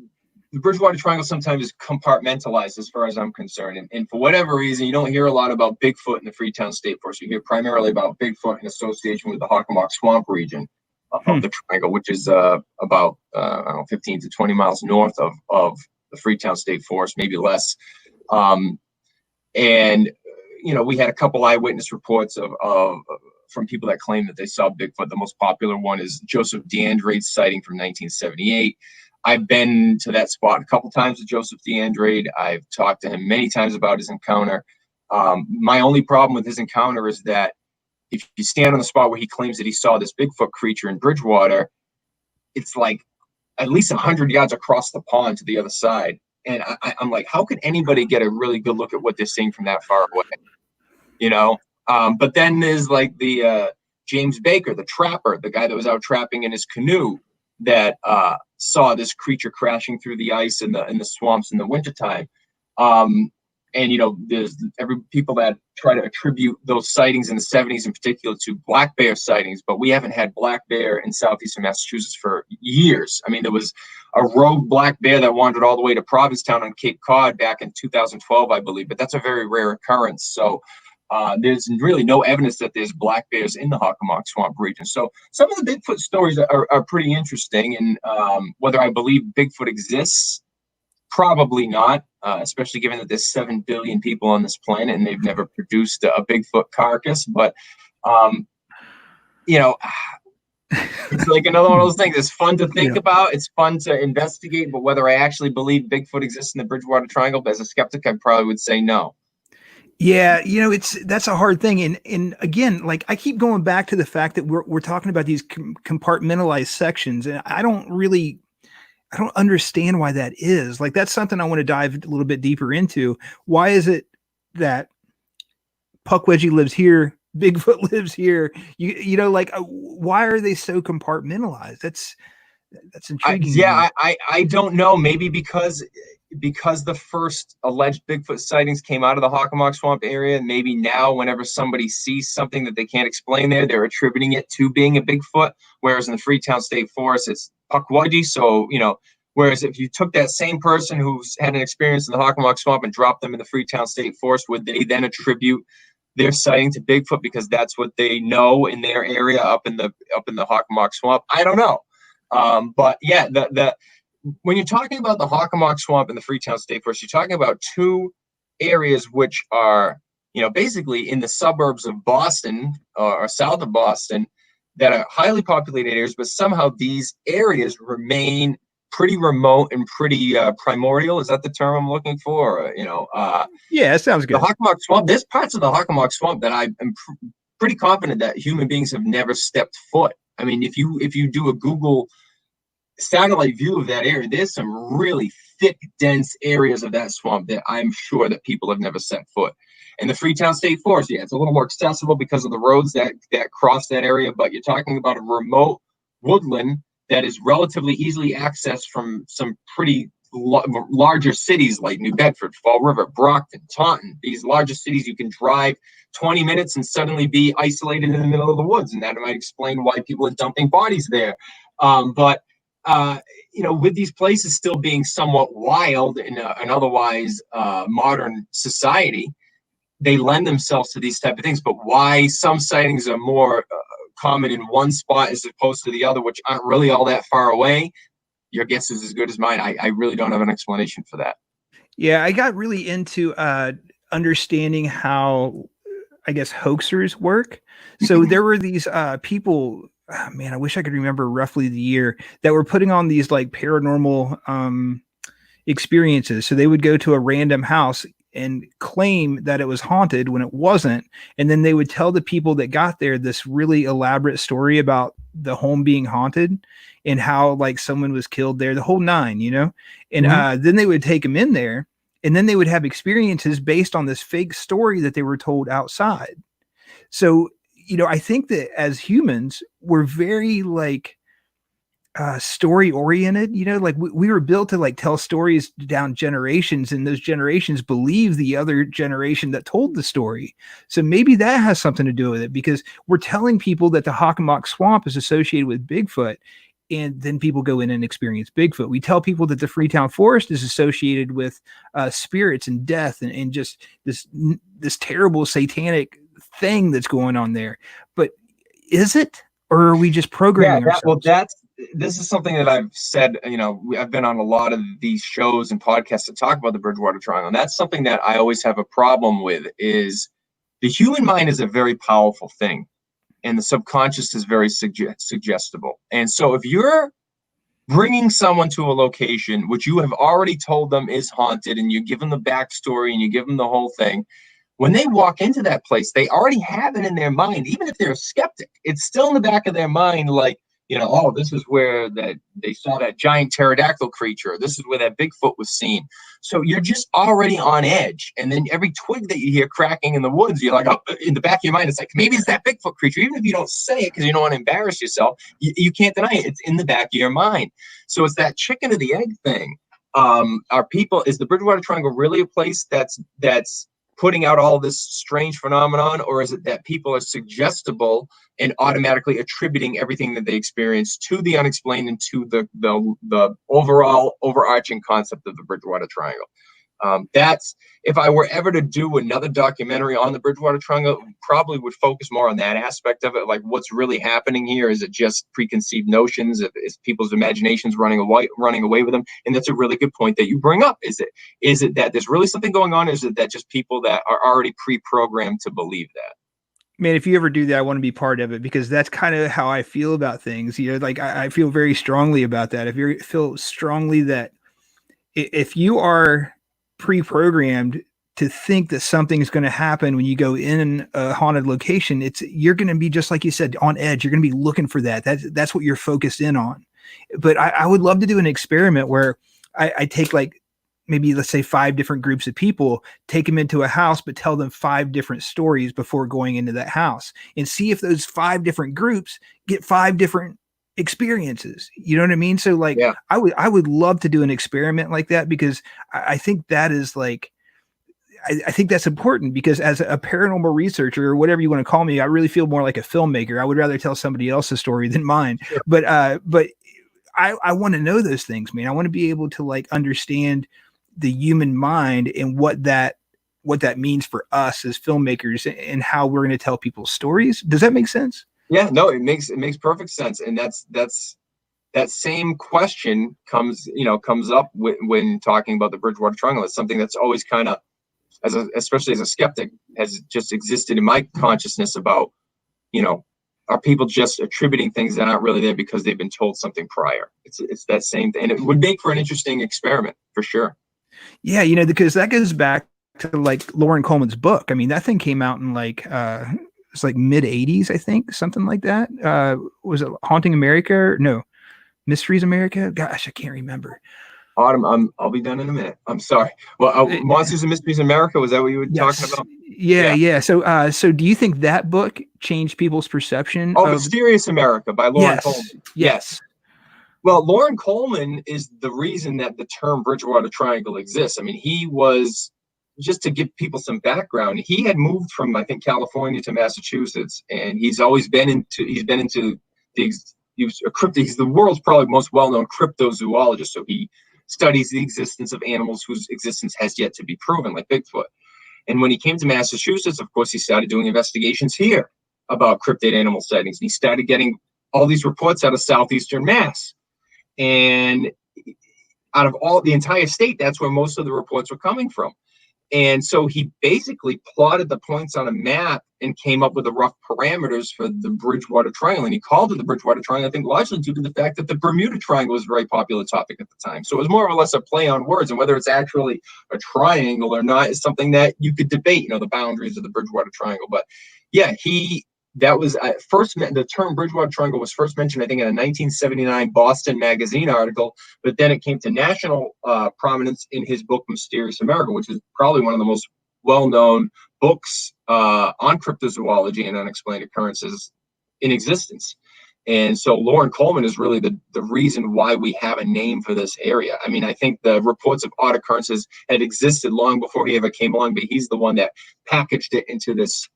Speaker 2: the Bridgewater Triangle sometimes is compartmentalized as far as I'm concerned. And for whatever reason, you don't hear a lot about Bigfoot in the Freetown State Forest. You hear primarily about Bigfoot in association with the Hockomock Swamp region of the Triangle, which is about 15 to 20 miles north of the Freetown State Forest, maybe less. And we had a couple eyewitness reports from people that claim that they saw Bigfoot. The most popular one is Joseph DeAndrade's sighting from 1978. I've been to that spot a couple times with Joseph DeAndrade. I've talked to him many times about his encounter. My only problem with his encounter is that if you stand on the spot where he claims that he saw this Bigfoot creature in Bridgewater, it's like at least 100 yards across the pond to the other side. And I'm like, how can anybody get a really good look at what they're seeing from that far away? But then there's like the James Baker, the trapper, the guy that was out trapping in his canoe, that saw this creature crashing through the ice in the swamps in the wintertime. There's people that try to attribute those sightings in the 70s in particular to black bear sightings, but we haven't had black bear in southeastern Massachusetts for years. I mean, there was a rogue black bear that wandered all the way to Provincetown on Cape Cod back in 2012, I believe, but that's a very rare occurrence. So there's really no evidence that there's black bears in the Hockomock Swamp region. So some of the Bigfoot stories are pretty interesting. And whether I believe Bigfoot exists, probably not, especially given that there's 7 billion people on this planet and they've never produced a Bigfoot carcass. But, it's like another one of those things. It's fun to think about. It's fun to investigate. But whether I actually believe Bigfoot exists in the Bridgewater Triangle, as a skeptic, I probably would say no.
Speaker 1: Yeah, that's a hard thing. And again, like I keep going back to the fact that we're talking about these compartmentalized sections, and I don't understand why that is. Like that's something I want to dive a little bit deeper into. Why is it that puck wedgie lives here, Bigfoot lives here? Why are they so compartmentalized? That's intriguing.
Speaker 2: I don't know. Maybe because the first alleged Bigfoot sightings came out of the Hockomock Swamp area. Maybe now whenever somebody sees something that they can't explain they're attributing it to being a Bigfoot. Whereas in the Freetown State Forest, it's puck wedgie. So, whereas if you took that same person who's had an experience in the Hockomock Swamp and dropped them in the Freetown State Forest, would they then attribute their sighting to Bigfoot because that's what they know in their area up in the Hockomock Swamp? I don't know. But yeah, when you're talking about the Hockomock Swamp and the Freetown State Forest, you're talking about two areas which are, basically in the suburbs of Boston or south of Boston that are highly populated areas, but somehow these areas remain pretty remote and pretty primordial. Is that the term I'm looking for?
Speaker 1: Yeah, it sounds
Speaker 2: The
Speaker 1: good.
Speaker 2: Hockomock Swamp, there's parts of the Hockomock Swamp that I am pretty confident that human beings have never stepped foot. I mean, if you do a Google satellite view of that area, there's some really thick, dense areas of that swamp that I'm sure that people have never set foot. And the Freetown State Forest, yeah, it's a little more accessible because of the roads that cross that area, but you're talking about a remote woodland that is relatively easily accessed from some pretty larger cities like New Bedford, Fall River, Brockton, Taunton. These larger cities, you can drive 20 minutes and suddenly be isolated in the middle of the woods, and that might explain why people are dumping bodies there. But with these places still being somewhat wild in an otherwise modern society, they lend themselves to these type of things. But why some sightings are more common in one spot as opposed to the other, which aren't really all that far away, your guess is as good as mine. I really don't have an explanation for that.
Speaker 1: Yeah, I got really into understanding how, I guess, hoaxers work. So there were these people, oh, man, I wish I could remember roughly the year, that were putting on these like paranormal experiences. So they would go to a random house and claim that it was haunted when it wasn't. And then they would tell the people that got there this really elaborate story about the home being haunted and how like someone was killed there, the whole nine, and then they would take them in there, and then they would have experiences based on this fake story that they were told outside. So, I think that as humans, we're very like story oriented, like we were built to like tell stories down generations, and those generations believe the other generation that told the story. So maybe that has something to do with it, because we're telling people that the Hockomock Swamp is associated with Bigfoot, and then people go in and experience Bigfoot. We tell people that the Freetown Forest is associated with spirits and death, and just this terrible satanic thing that's going on there. But is it, or are we just programming ourselves?
Speaker 2: This is something that I've said. I've been on a lot of these shows and podcasts to talk about the Bridgewater Triangle, and that's something that I always have a problem with. Is the human mind is a very powerful thing, and the subconscious is very suggestible. And so if you're bringing someone to a location which you have already told them is haunted, and you give them the backstory and you give them the whole thing, when they walk into that place, they already have it in their mind. Even if they're a skeptic, it's still in the back of their mind, like, oh, this is where that they saw that giant pterodactyl creature. This is where that Bigfoot was seen. So you're just already on edge. And then every twig that you hear cracking in the woods, you're like, oh, in the back of your mind, it's like, maybe it's that Bigfoot creature. Even if you don't say it because you don't want to embarrass yourself, you can't deny it. It's in the back of your mind. So it's that chicken or the egg thing. Is the Bridgewater Triangle really a place that's putting out all this strange phenomenon, or is it that people are suggestible and automatically attributing everything that they experience to the unexplained and to the overall overarching concept of the Bridgewater Triangle? That's, if I were ever to do another documentary on the Bridgewater Triangle, probably would focus more on that aspect of it. Like, what's really happening here? Is it just preconceived notions? Is people's imaginations running away with them? And that's a really good point that you bring up. Is it that there's really something going on? Is it that just people that are already pre-programmed to believe that?
Speaker 1: Man, if you ever do that, I want to be part of it, because that's kind of how I feel about things. Like I feel very strongly about that. If you feel strongly that if you are pre-programmed to think that something's going to happen when you go in a haunted location, you're going to be, just like you said, on edge. You're going to be looking for that. That's what you're focused in on. But I would love to do an experiment where I take, like, maybe, let's say, 5 different groups of people, take them into a house, but tell them 5 different stories before going into that house, and see if those 5 different groups get 5 different experiences. You know what I mean? So like, yeah. I would love to do an experiment like that, because I think that is like, I think that's important, because as a paranormal researcher, or whatever you want to call me, I really feel more like a filmmaker. I would rather tell somebody else's story than mine. Sure. But I want to know those things, man. I want to be able to like understand the human mind and what that means for us as filmmakers, and how we're going to tell people's stories. Does that make sense?
Speaker 2: Yeah, no, it makes perfect sense. And that's that same question comes up when talking about the Bridgewater Triangle. It's something that's always kind of especially as a skeptic, has just existed in my consciousness about, are people just attributing things that aren't really there because they've been told something prior? It's that same thing. And it would make for an interesting experiment for sure.
Speaker 1: Yeah, because that goes back to like Lauren Coleman's book. I mean, that thing came out in like it's like mid 80s, I think, something like that. Was it Haunting America? No, Mysteries America? Gosh, I can't remember.
Speaker 2: Autumn, I'll be done in a minute. I'm sorry. Well, Monsters and Mysteries America, was that what you were talking about?
Speaker 1: Yeah. So do you think that book changed people's perception
Speaker 2: of Mysterious America by Lauren Coleman?
Speaker 1: Yes.
Speaker 2: Well, Lauren Coleman is the reason that the term Bridgewater Triangle exists. I mean, he was, just to give people some background, he had moved from, I think, California to Massachusetts, and he's been into he's the world's probably most well-known cryptozoologist. So he studies the existence of animals whose existence has yet to be proven, like Bigfoot. And when he came to Massachusetts, of course, he started doing investigations here about cryptid animal sightings. And he started getting all these reports out of southeastern Mass. And out of the entire state, that's where most of the reports were coming from. And so he basically plotted the points on a map and came up with the rough parameters for the Bridgewater Triangle. And he called it the Bridgewater Triangle, I think, largely due to the fact that the Bermuda Triangle was a very popular topic at the time. So it was more or less a play on words. And whether it's actually a triangle or not is something that you could debate, the boundaries of the Bridgewater Triangle. But yeah, the term Bridgewater Triangle was first mentioned, I think, in a 1979 Boston Magazine article, but then it came to national prominence in his book Mysterious America, which is probably one of the most well-known books on cryptozoology and unexplained occurrences in existence. And so Lauren Coleman is really the reason why we have a name for this area. I mean, I think the reports of odd occurrences had existed long before he ever came along, but he's the one that packaged it into this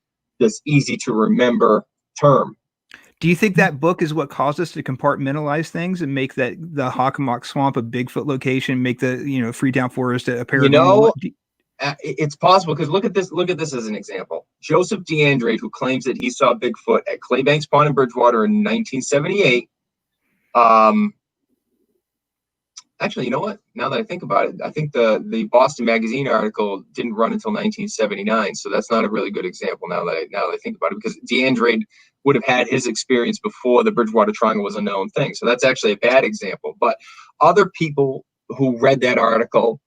Speaker 2: easy to remember term.
Speaker 1: Do you think that book is what caused us to compartmentalize things and make the Hockomock Swamp a Bigfoot location, make the Freetown Forest a paranormal?
Speaker 2: It's possible, because look at this as an example. Joseph DeAndre, who claims that he saw Bigfoot at Claybanks Pond in Bridgewater in 1978. Actually, you know what? Now that I think about it, I think the Boston Magazine article didn't run until 1979, so that's not a really good example now that I think about it, because DeAndre would have had his experience before the Bridgewater Triangle was a known thing. So that's actually a bad example. But other people who read that article,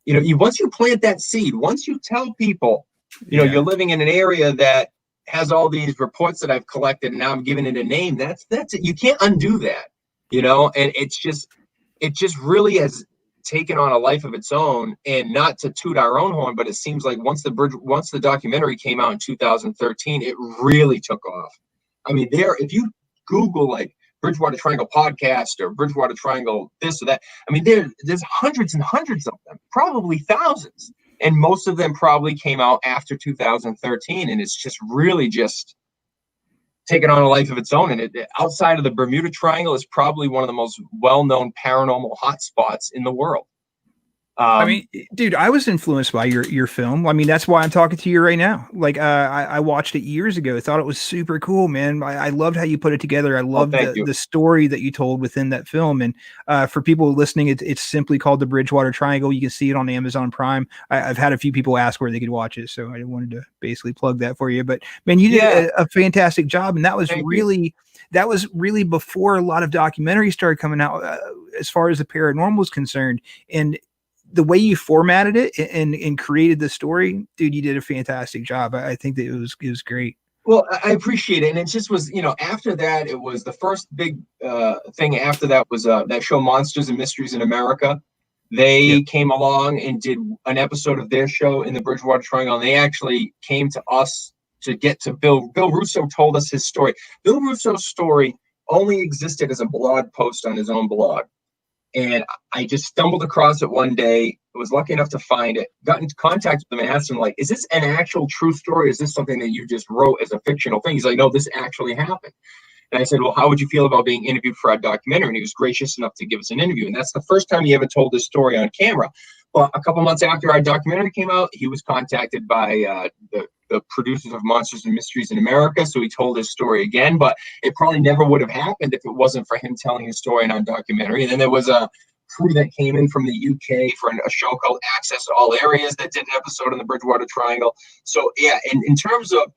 Speaker 2: once you plant that seed, once you tell people, you're living in an area that has all these reports that I've collected and now I'm giving it a name, that's it. You can't undo that, and it just really has taken on a life of its own. And not to toot our own horn, but it seems like once the documentary came out in 2013, it really took off. I mean, if you Google like Bridgewater Triangle podcast or Bridgewater Triangle this or that, I mean, there's hundreds and hundreds of them, probably thousands. And most of them probably came out after 2013. And it's just really just taken on a life of its own. And outside of the Bermuda Triangle is probably one of the most well-known paranormal hotspots in the world.
Speaker 1: I mean, dude, I was influenced by your film. I mean, that's why I'm talking to you right now. Like, I watched it years ago. I thought it was super cool, man. I loved how you put it together. I loved the story that you told within that film. And for people listening, it's simply called The Bridgewater Triangle. You can see it on Amazon Prime. I've had a few people ask where they could watch it, so I wanted to basically plug that for you. But man, you did a fantastic job, and that was really before a lot of documentaries started coming out as far as the paranormal is concerned. And the way you formatted it and created the story, dude, you did a fantastic job. I think that it was great.
Speaker 2: Well, I appreciate it. And it just was, after that, it was the first big thing after that was that show Monsters and Mysteries in America. They came along and did an episode of their show in the Bridgewater Triangle. And they actually came to us to get to Bill. Bill Russo told us his story. Bill Russo's story only existed as a blog post on his own blog. And I just stumbled across it one day. I was lucky enough to find it, got into contact with him and asked him, like, is this an actual true story? Is this something that you just wrote as a fictional thing? He's like, no, this actually happened. And I said, well, how would you feel about being interviewed for our documentary? And he was gracious enough to give us an interview. And that's the first time he ever told this story on camera. Well, a couple months after our documentary came out, he was contacted by the producers of Monsters and Mysteries in America. So he told his story again, but it probably never would have happened if it wasn't for him telling his story in our documentary. And then there was crew that came in from the UK for a show called Access to All Areas that did an episode on the Bridgewater Triangle. So yeah, in terms of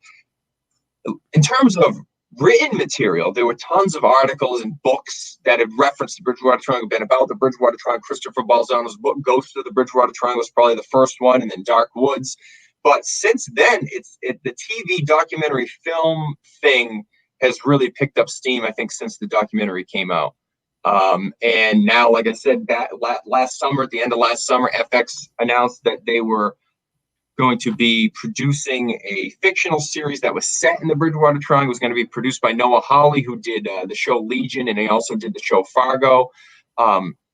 Speaker 2: written material, there were tons of articles and books that had referenced the Bridgewater Triangle, been about the Bridgewater Triangle. Christopher Balzano's book, Ghost of the Bridgewater Triangle, was probably the first one, and then Dark Woods. But since then, the TV documentary film thing has really picked up steam, I think, since the documentary came out. And now, like I said, that last summer, at the end of last summer, FX announced that they were going to be producing a fictional series that was set in the Bridgewater Triangle. It was going to be produced by Noah Hawley, who did the show Legion, and he also did the show Fargo.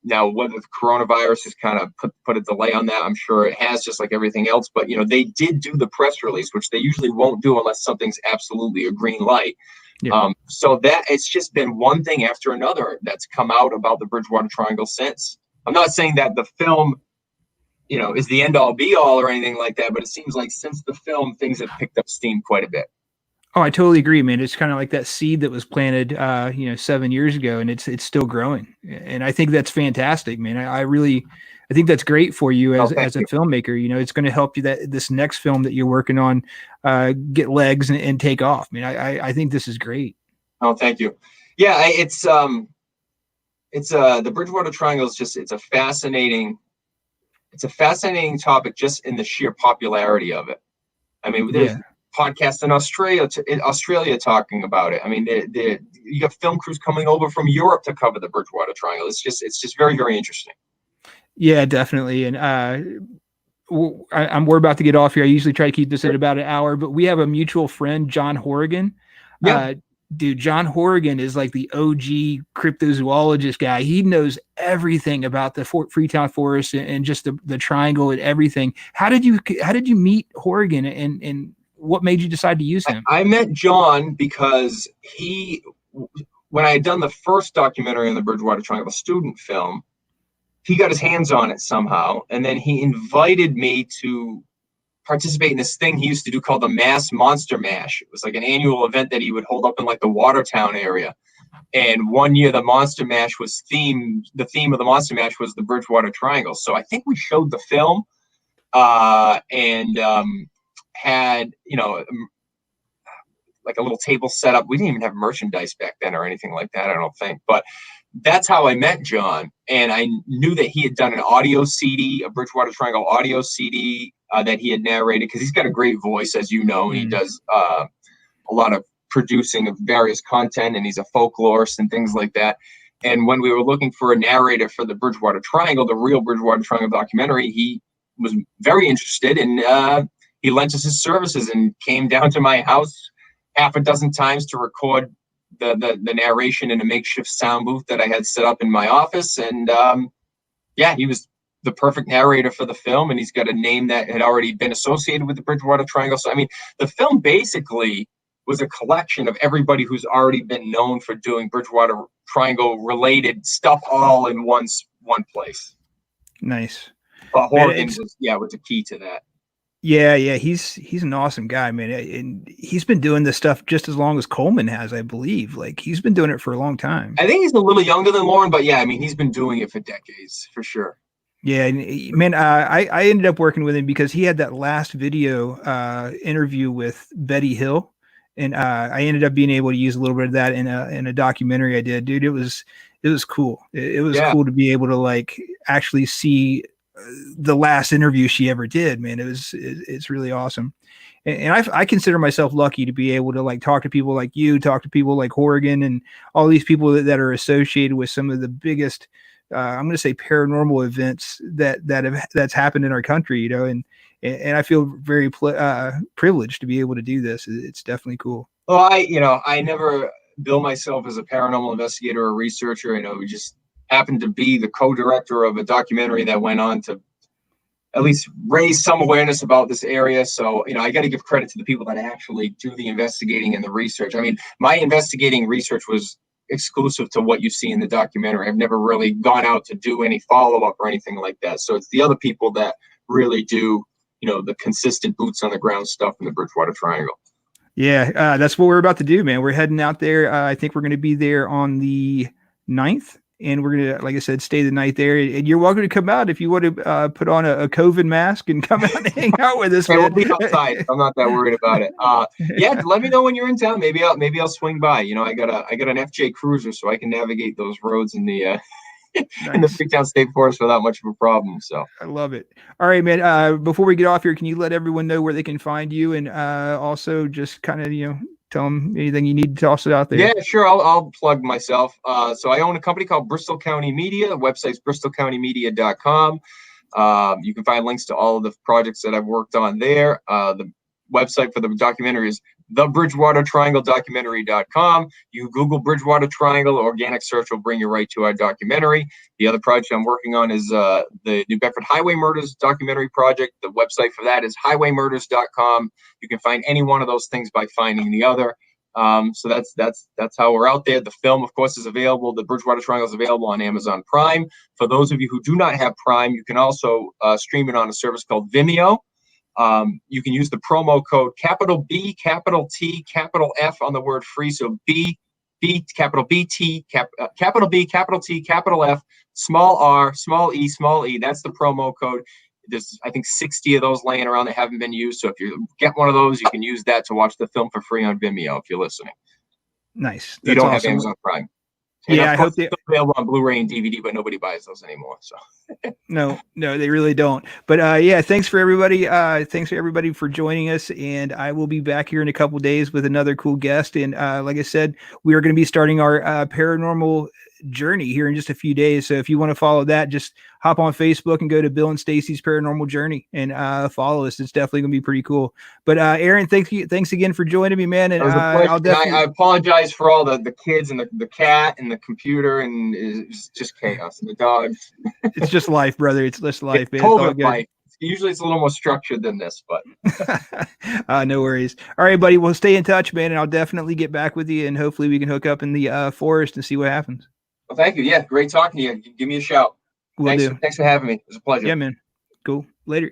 Speaker 2: Now, whether the coronavirus has kind of put a delay on that, I'm sure it has, just like everything else. But, they did do the press release, which they usually won't do unless something's absolutely a green light. Yeah. So that it's just been one thing after another that's come out about the Bridgewater Triangle since. I'm not saying that the film, is the end all be all or anything like that, but it seems like since the film, things have picked up steam quite a bit.
Speaker 1: Oh, I totally agree, man. It's kind of like that seed that was planted, 7 years ago, and it's still growing. And I think that's fantastic, man. I think that's great for you as a filmmaker. It's going to help you that this next film that you're working on get legs and take off. I mean, I think this is great.
Speaker 2: Oh, thank you. Yeah, it's the Bridgewater Triangle is just it's a fascinating topic just in the sheer popularity of it. I mean, there's podcasts in Australia talking about it. I mean, you got film crews coming over from Europe to cover the Bridgewater Triangle. It's just very, very interesting.
Speaker 1: Yeah, definitely. And we're about to get off here. I usually try to keep this at about an hour, but we have a mutual friend, John Horgan. Yeah. Dude, John Horgan is like the OG cryptozoologist guy. He knows everything about the Freetown Forest and just the triangle and everything. How did you meet Horgan and what made you decide to use him?
Speaker 2: I met John because when I had done the first documentary on the Bridgewater Triangle, student film, he got his hands on it somehow, and then he invited me to participate in this thing he used to do called the Mass Monster Mash. It was like an annual event that he would hold up in like the Watertown area. And one year the Monster Mash was the theme of the Monster Mash was the Bridgewater Triangle. So I think we showed the film and had, like a little table set up. We didn't even have merchandise back then or anything like that, I don't think. But that's how I met John. And I knew that he had done an audio CD, a Bridgewater Triangle audio CD that he had narrated, because he's got a great voice, as you know, and he does a lot of producing of various content, and he's a folklorist and things like that. And when we were looking for a narrator for the Bridgewater Triangle, the real Bridgewater Triangle documentary, he was very interested, and he lent us his services and came down to my house half a dozen times to record the narration in a makeshift sound booth that I had set up in my office. And he was the perfect narrator for the film, and he's got a name that had already been associated with the Bridgewater Triangle. So I mean, the film basically was a collection of everybody who's already been known for doing Bridgewater Triangle related stuff all in one place.
Speaker 1: Nice.
Speaker 2: But Horgan was the key to that.
Speaker 1: Yeah, he's an awesome guy, man, and he's been doing this stuff just as long as Coleman has, I believe. Like, he's been doing it for a long time.
Speaker 2: I think he's a little younger than Lauren, but yeah, I mean, he's been doing it for decades, for sure.
Speaker 1: Yeah, and man, I ended up working with him because he had that last video interview with Betty Hill, and I ended up being able to use a little bit of that in a documentary I did. Dude, it was cool. It was cool to be able to like actually see the last interview she ever did, man. It's really awesome. And I consider myself lucky to be able to like talk to people like you, talk to people like Horgan and all these people that are associated with some of the biggest, I'm going to say paranormal events that's happened in our country, and I feel very privileged to be able to do this. It's definitely cool.
Speaker 2: Well, I never bill myself as a paranormal investigator or researcher. We just happened to be the co-director of a documentary that went on to at least raise some awareness about this area. So, I got to give credit to the people that actually do the investigating and the research. I mean, my investigating research was exclusive to what you see in the documentary. I've never really gone out to do any follow-up or anything like that. So it's the other people that really do, the consistent boots on the ground stuff in the Bridgewater Triangle.
Speaker 1: Yeah, that's what we're about to do, man. We're heading out there. I think we're going to be there on the 9th. and we're gonna, like I said, stay the night there. And you're welcome to come out if you want to put on a COVID mask and come out and hang out with us.
Speaker 2: Hey, we'll be outside. I'm not that worried about it. Yeah, let me know when you're in town. Maybe I'll swing by. You know, I got an FJ Cruiser, so I can navigate those roads in the in the Freetown State Forest without much of a problem. So
Speaker 1: I love it. All right, man. Before we get off here, can you let everyone know where they can find you, and also just kind of, you know, tell them anything you need to toss it out there?
Speaker 2: Yeah, sure. I'll plug myself. So I own a company called Bristol County Media. The website's bristolcountymedia.com. You can find links to all of the projects that I've worked on there. The website for the documentary is thebridgewatertriangledocumentary.com. You Google Bridgewater Triangle, organic search will bring you right to our documentary. The other project I'm working on is the New Bedford Highway Murders documentary project. The website for that is highwaymurders.com. You can find any one of those things by finding the other. So that's how we're out there. The film, of course, is available. The Bridgewater Triangle is available on Amazon Prime. For those of you who do not have Prime, you can also stream it on a service called Vimeo. You can use the promo code capital B, capital T, capital F on the word free. So capital B, capital B, capital T, capital F, small r, small e. That's the promo code. There's, I think, 60 of those laying around that haven't been used. So if you get one of those, you can use that to watch the film for free on Vimeo if you're listening.
Speaker 1: Nice.
Speaker 2: You don't have Amazon Prime. And
Speaker 1: yeah, I hope
Speaker 2: it's available on Blu-ray and DVD, but nobody buys those anymore. So
Speaker 1: no, they really don't. But yeah, thanks for everybody. Thanks for everybody for joining us. And I will be back here in a couple days with another cool guest. And like I said, we are going to be starting our paranormal journey here in just a few days. So if you want to follow that, just hop on Facebook and go to Bill and Stacy's Paranormal Journey and follow us. It's definitely gonna be pretty cool. But Aaron, thanks again for joining me, man. And
Speaker 2: I'll definitely... I apologize for all the kids and the cat and the computer, and it's just chaos, and the dogs.
Speaker 1: It's just life, brother. It's just life, man.
Speaker 2: COVID life. Usually it's a little more structured than this, but
Speaker 1: no worries. All right, buddy. Well, stay in touch, man, and I'll definitely get back with you, and hopefully we can hook up in the forest and see what happens.
Speaker 2: Well, thank you. Yeah, great talking to you. Give me a shout. Thanks for having me. It was a pleasure.
Speaker 1: Yeah, man. Cool. Later.